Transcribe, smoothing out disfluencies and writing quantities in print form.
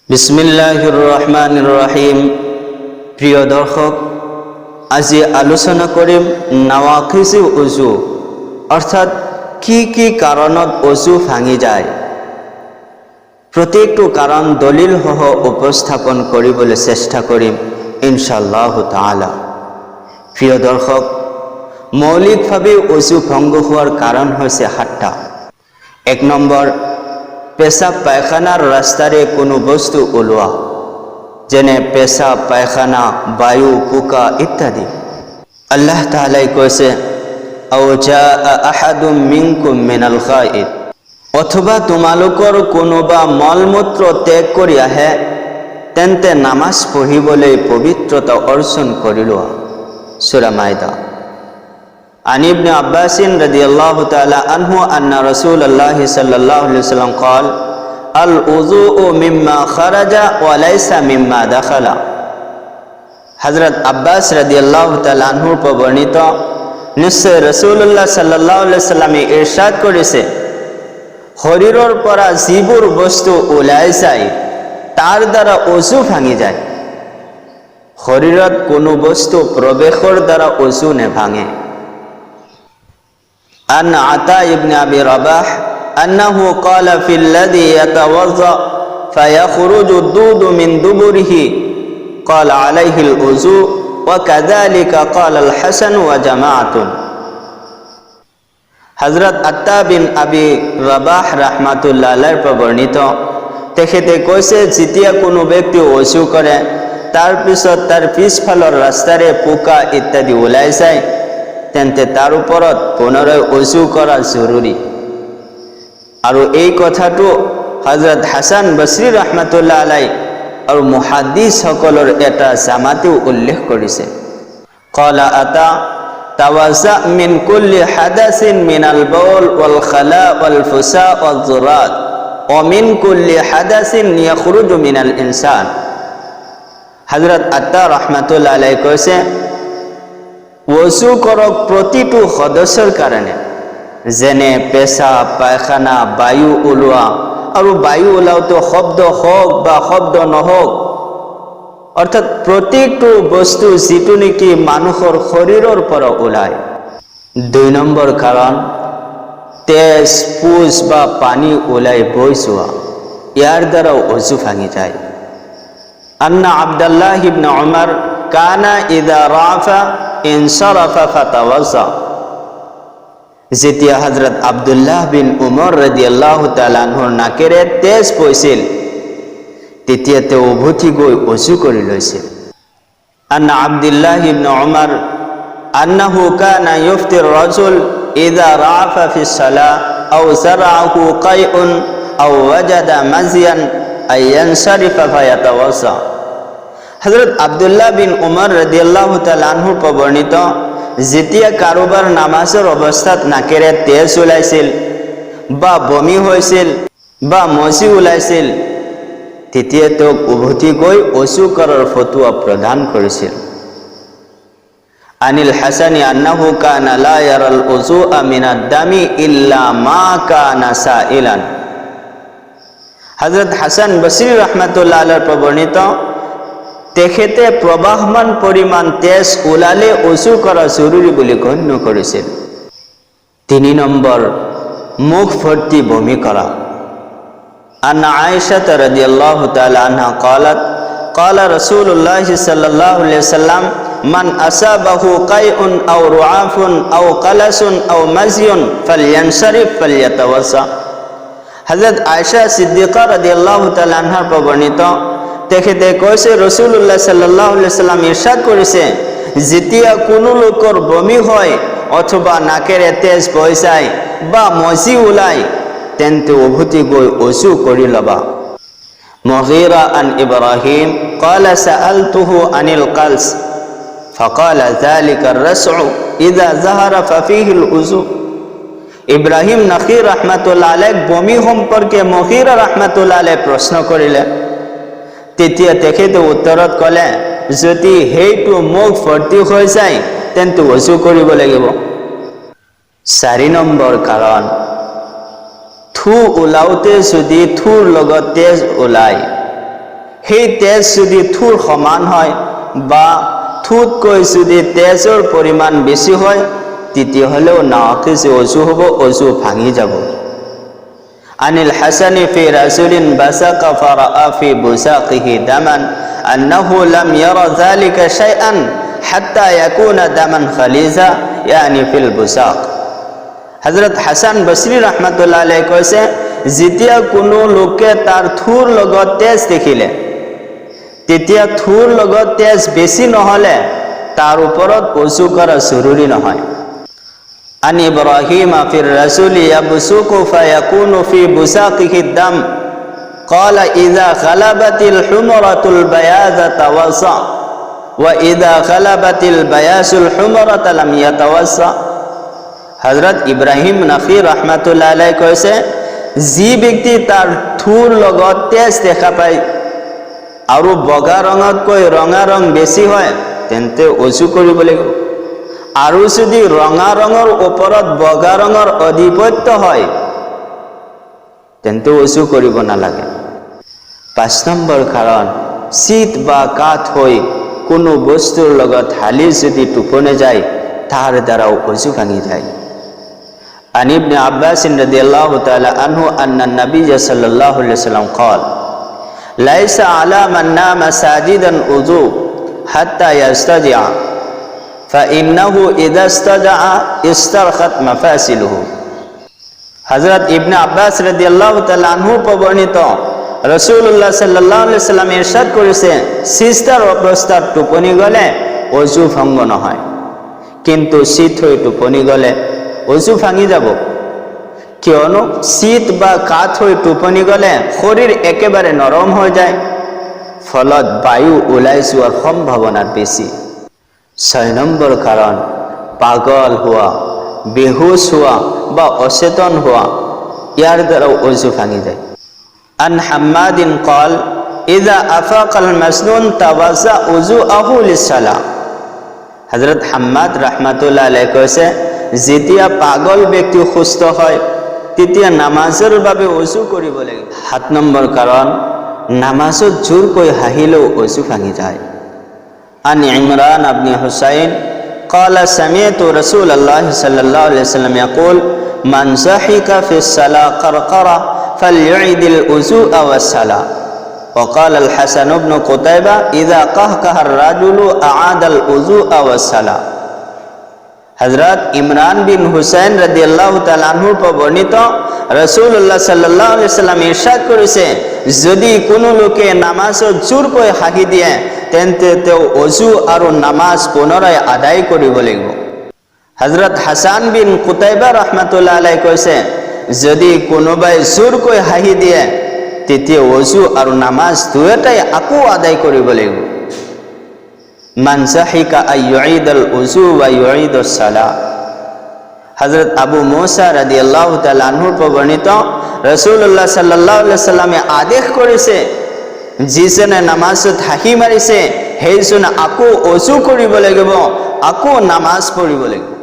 বিসমিল্লাহির রহমানির রহিম। প্রিয় দর্শক, আজি আলোচনা কৰিম নাৱাকিজে উজু অৰ্থাৎ কি কাৰণত উজু ভাঙি যায়। প্ৰত্যেকটো কাৰণ দলিল সহ উপস্থাপন কৰিবলৈ চেষ্টা কৰিম ইনশাআল্লাহ তাআলা। প্ৰিয় দৰ্শক, মৌলিকভাৱে উজু ভংগ হোৱাৰ কাৰণ হৈছে ৭টা। ১ নম্বৰ, পেচাব পায়খানাৰ ৰাস্তাৰে কোনো বস্তু ওলোৱা, যেনে পেচাব পায়খানা, বায়ু, পোকা ইত্যাদি। আল্লাহ তাআলাই কৈছে, আও জাআ আহাদুম মিনকুম মিনাল গায়িত, অথবা তোমালোকৰ কোনোবা মলমূত্ৰ ত্যাগ কৰি আহে, তেন্তে নামাজ পঢ়িবলৈ পবিত্ৰতা অৰ্জন কৰি লোৱা। সূৰা মাইদা। عن ابن عباس رضي الله تعالى عنه أن رسول الله صلى الله عليه وسلم قال الوضوء مما خرج وليس مما دخل। হযরত আব্বাস রাদিয়াল্লাহু তাআলা আনহুর বর্ণিত, নিশ্চয় রাসূলুল্লাহ সাল্লাল্লাহু আলাইহি সাল্লামে ইরশাদ করেছে, শরীৰৰ পৰা যিবোৰ বস্তু ওলাই যায় তাৰ দ্বাৰা ওযু ভাঙি যায়। শৰীৰত কোনো বস্তু প্ৰৱেশৰ দ্বাৰা ওযু নেভাঙে। عن عطاء بن أبي رباح أنه قال في الذي يتوضأ فيخرج الدود من دبره قال عليه الوضوء وكذلك قال الحسن وجماعة। হযরত আত্তা বিন আবি রাবাহ রাহমাতুল্লাহ আলাইহির বর্ণিত, তেখেতে কৈছে, যেতিয়া কোনো ব্যক্তি ওযু কৰে তাৰ পিছত তাৰ পিছফালৰ ৰাস্তাৰে পোকা ইত্যাদি ওলাই যায়, তেন্তে তাৰ ওপৰত পুনৰাই ওযু কৰা জৰুৰী। আৰু এই কথাটো হযরত হাসান বসরি রাহমাতুল্লাহ আলাইহি আৰু মুহাদ্দিস সকলৰ এটা জামাতেও উল্লেখ কৰিছে। ক্বালা আতা তাওয়াজা মিন কুল্লি হাদাসিন মিনাল বাউল ওয়াল খালা ওয়াল ফুসা ওয়াল যুরাত ওয়া মিন কুল্লি হাদাসিন ইয়াখরুজু মিনাল ইনসান। হযরত আতা রাহমাতুল্লাহ আলাইহি কৈছে, ওযু কৰক প্ৰতিটো সদস্যৰ কাৰণে, যেনে পেচাব, পায়খানা, বায়ু ওলোৱা, আৰু বায়ু ওলাওতে শব্দ হওক বা শব্দ নহওক, অৰ্থাৎ প্ৰত্যেকটো বস্তু যিটো নেকি মানুহৰ শৰীৰৰ পৰা ওলায়। ২ নম্বৰ কাৰণ, তেজ, পুজ বা পানী ওলাই বৈ যোৱা, ইয়াৰ দ্বাৰা ওযু ভাঙি যায়। আন্না আব্দুল্লাহ ইবনে উমৰ কানা ইযা রাফা ইনসারাফা ফাতাওয়াজ্জা। যেতিয়া হযরত আব্দুল্লাহ বিন উমর রাদিয়াল্লাহু তাআলা আনহুৰ নাকেৰে তেজ বৈছিল, তেতিয়া তেওঁ উভতি গৈ ওযু কৰি লৈছিল। আন্না আব্দুল্লাহ ইবনে উমৰ আন্নাহু কানা ইফতির রাজুল ইযা রাফা ফিস সালাহ আও জারাহু কাইউন আও ওয়াজাদা মাজিয়ান আয়ানসারিফা ফায়াতাওয়াজ্জা। হযরত আব্দুল্লাহ বিন উমর রাদিয়াল্লাহু তাআলা আনহুৰ বৰ্ণিত, যেতিয়া কাৰোবাৰ নামাজৰ অৱস্থাত নাকেৰে তেজ ওলাইছিল বা বমি হৈছিল বা মজি ওলাইছিল, তেতিয়া তেওঁক উভতি গৈ ওযু কৰাৰ ফতোৱা প্ৰদান কৰিছিল। আনিল হাসানি আন্নাহু কানা লা ইয়াৰাল উযুআ মিনাদ দামি ইল্লা মা কানা সাইলান। হযরত হাসান বসরি রাহমাতুল্লাহ আলাইহি বর্ণিত, তেখেতে প্ৰবাহমান পৰিমাণ তেজ ওলালে ওযু কৰা জৰুৰী বুলি গণ্য কৰিছিল। ৩ নম্বৰ, মুখ ভৰ্তি বমি কৰা। আন আয়েশা রাদিয়াল্লাহু তাআলা আনহা قالت قال رسول الله صلى الله عليه وسلم من أصابه قيء أو رعاف أو قلس أو مزي فلينصرف فليتوضأ। হযরত আয়েশা সিদ্দিকা রাদিয়াল্লাহু তাআলা আনহা বর্ণিত, তেখেতে কৈছে, রাসূলুল্লাহ সাল্লাল্লাহু আলাইহি সাল্লাম ইরশাদ কৰিছে, যেতিয়া কোনো লোকৰ বমি হয় অথবা নাকেৰে তেজ বৈ যায় বা মজি ওলায়, তেন্তে উভতি গৈ ওযু কৰি ল'বা। মুগীৰা আন ইব্ৰাহিম ক্বালা সাআলতুহু আনিল কালস ফাকালা যালিকা আর-রাসউ ইযা যাহারা ফাফিহি আল-উযু। ইব্রাহিম নখী রাহমাতুল্লাহ আলাইহি বমি সম্পৰ্কে মুগীৰা ৰাহমাতুল্লাহ আলাইহি প্ৰশ্ন কৰিলে, তেতিয়া তেখেতে উত্তৰত ক'লে, যদি সেইটো মুখ ভৰ্তি হৈ যায় তেন্তে ওযু কৰিব লাগিব। ৪ নম্বৰ কাৰণ, থু ওলাওতে যদি থুৰ লগত তেজ ওলায়, সেই তেজ যদি থুৰ সমান হয় বা থুতকৈ যদি তেজৰ পৰিমাণ বেছি হয় তেতিয়াহ'লেও নাকিছ অজু হ'ব, অজু ভাঙি যাব। আনিল হাসানি ফি রাসুলিন বাসাকা ফারাআ ফি বুসাকিহি দামান আন্নাহু লাম ইয়ারা যালিকা শাইআন হাত্তা ইয়াকুনা দামান খালিজা ইয়ানি ফিল বুসাক। হযরত হাসান বসরি রাহমাতুল্লাহ আলাইহি কৈছে, যেতিয়া কোনো লোকে তাৰ থুৰ লগত তেজ দেখিলে তেতিয়া থুৰ লগত তেজ বেছি নহ'লে তাৰ ওপৰত অজু কৰা জৰুৰী নহয়। عن إبراهيم في الرسول يبصق فيكون في بساقه الدم قال إذا غلبت الحمرة البياض توضأ وإذا غلبت البياض الحمرة لم يتوضأ। হযরত ইব্রাহিম নখী রাহমাতুল্লাহ আলাইহি কৈছে, যি ব্যক্তি তাৰ থুৰ লগত তেজ দেখা পায় আৰু বগা ৰঙতকৈ ৰঙা ৰং বেছি হয় তেন্তে অজু কৰিব লাগিব। আৰু যদি ৰঙা ৰঙৰ ওপৰত বগা ৰঙৰ অধিপত্য হয় তেন্তে অজু কৰিব নালাগে। 5 নম্বৰ কাৰণ, শীত বা কাঠ হৈ কোনো বস্তুৰ লগত হালি যদি টোপনি যায় তাৰ দ্বাৰাও অজু ভাঙি যায়। عن ابن عباس رضي الله تعالى عنه أن النبي صلى الله عليه وسلم قال ليس على من نام ساجدا وضوء حتى يسترجع فإنه إذا استرجع استرخت مفاصله। হযরত ইবনে আব্বাস রাদিয়াল্লাহু তাআলা আনহু বর্ণিত রাসূলুল্লাহ সাল্লাল্লাহু আলাইহি সাল্লাম ইরশাদ করেছে, সিজদার অবস্থাত টোপনি গলে অজু ভঙ্গ নহয়, কিন্তু শীত হৈ টোপনি গলে অজু ভাঙি যাব। কিয়নো শীত বা কাঠ হৈ টোপনি গলে শৰীৰ একেবাৰে নৰম হৈ যায়, ফলত বায়ু ওলাই যোৱাৰ সম্ভাৱনা বেছি। 6 নম্বৰ কাৰণ, পাগল হোৱা, বেহুশ হোৱা বা অচেতন হোৱা, ইয়াৰ দ্বাৰাও অজু ভাঙি যায়। আন হাম্মাদিন قال إذا أفاق المسنون توضأ وضوءه للصلاة। হযরত হাম্মাদ রাহমাতুল্লাহ আলাইহি কৈছে, যেতিয়া পাগল ব্যক্তি সুস্থ হয় তেতিয়া নামাজৰ বাবে অজু কৰিব লাগে। 7 নম্বৰ কাৰণ, নামাজত জোৰকৈ হাঁহিলেও অজু ভাঙি যায়। عن عمران بن حسين قال سمعت رسول الله صلى الله عليه وسلم يقول من ضحك في الصلاة قرقرة فليعيد الوضوء والصلاة وقال الحسن بن قتيبة إذا قهقه الرجل أعاد الوضوء والصلاة। হযরত ইমরান বিন হুসাইন রাদিয়াল্লাহু তাআলা আনহু বর্ণিত রাসূলুল্লাহ সাল্লাল্লাহু আলাইহি সাল্লাম ইরশাদ করেছে, যদি কোনো লোকে নামাজত জোৰকৈ হাঁহি দিয়ে তেন্তে তেওঁ অজু আৰু নামাজ পুনরায় আদায় কৰিব লাগিব। হযরত হাসান বিন কুতাইবা রাহমাতুল্লাহ আলাইহি কৈছে, যদি কোনোবাই জোৰকৈ হাঁহি দিয়ে তেতিয়া অজু আৰু নামাজ দুয়োটাই আকৌ আদায় কৰিব লাগিব। মান যাহিকা আইয়ুইদাল উযু ওয়া ইউইদাস সালাহ। হযরত আবু মুসা রাদিয়াল্লাহু তাআলা আনহু বর্ণিত রাসূলুল্লাহ সাল্লাল্লাহু আলাইহি সাল্লামে আদেশ করেছে, যিজনে নামাজত হাঁহি মাৰিছে সেইজনে আকৌ অজু কৰিব লাগিব, আকৌ নামাজ পঢ়িব লাগিব।